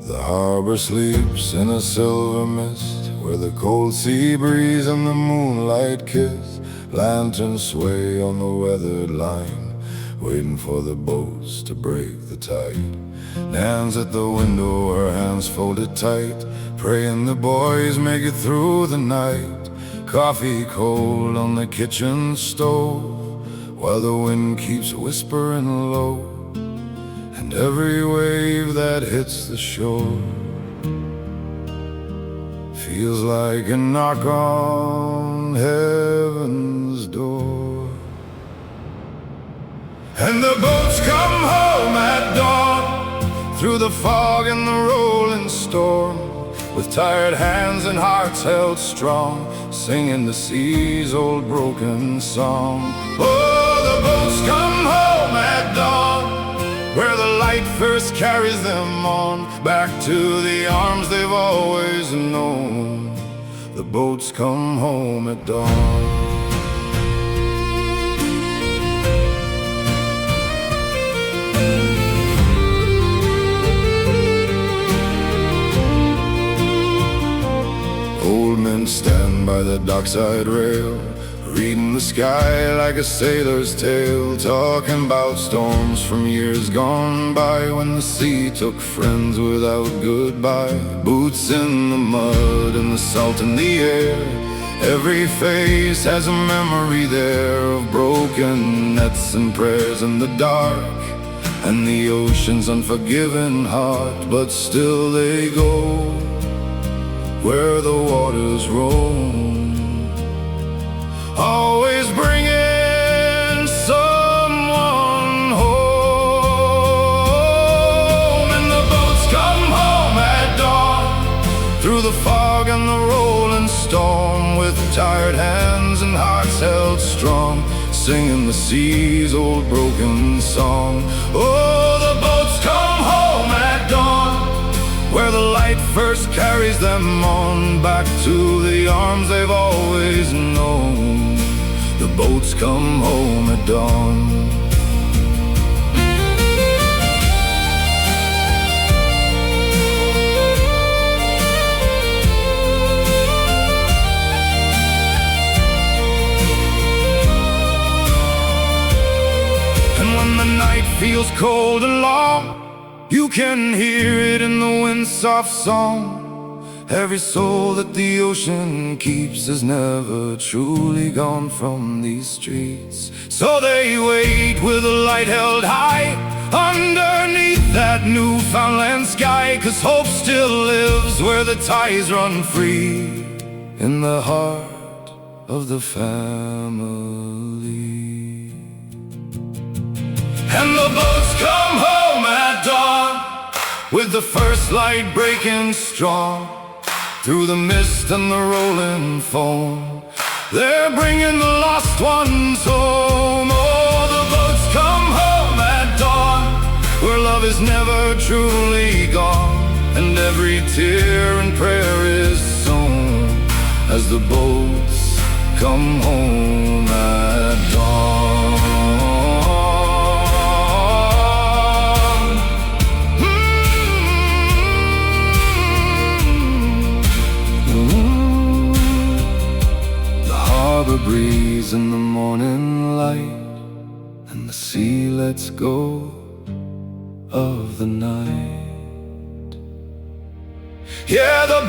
The harbor sleeps in a silver mist, where the cold sea breeze and the moonlight kiss. Lanterns sway on the weathered line, waiting for the boats to break the tide. Nan's at the window, her hands folded tight, praying the boys make it through the night. Coffee cold on the kitchen stove, while the wind keeps whispering low, and every wave that hits the shore feels like a knock on heaven's door. And the boats come home at dawn, through the fog and the rolling storm, with tired hands and hearts held strong, singing the sea's old broken song. Oh, the boats come home at dawn, where the light first carries them on, back to the arms they've always known. The boats come home at dawn. Old men stand by the dockside rail, reading the sky like a sailor's tale, talking about storms from years gone by, when the sea took friends without goodbye. Boots in the mud and the salt in the air, every face has a memory there of broken nets and prayers in the dark, and the ocean's unforgiving heart. But still they go where the waters roam, always bringing someone home. And the boats come home at dawn, through the fog and the rolling storm, with tired hands and hearts held strong, singing the sea's old broken song. Oh, the boats come home at dawn, where the light first carries them on, back to the arms they've always known. The boats come home at dawn. And when the night feels cold and long, you can hear it in the wind's soft song. Every soul that the ocean keeps is never truly gone from these streets. So they wait with a light held high underneath that Newfoundland sky, 'cause hope still lives where the tides run free, in the heart of the family. And the boats come home at dawn, with the first light breaking strong, through the mist and the rolling foam. They're bringing the lost ones home. Oh, the boats come home at dawn, where love is never truly gone, and every tear and prayer is sown, as the boats come home at dawn. Harbor breeze in the morning light, and the sea lets go of the night. Yeah, the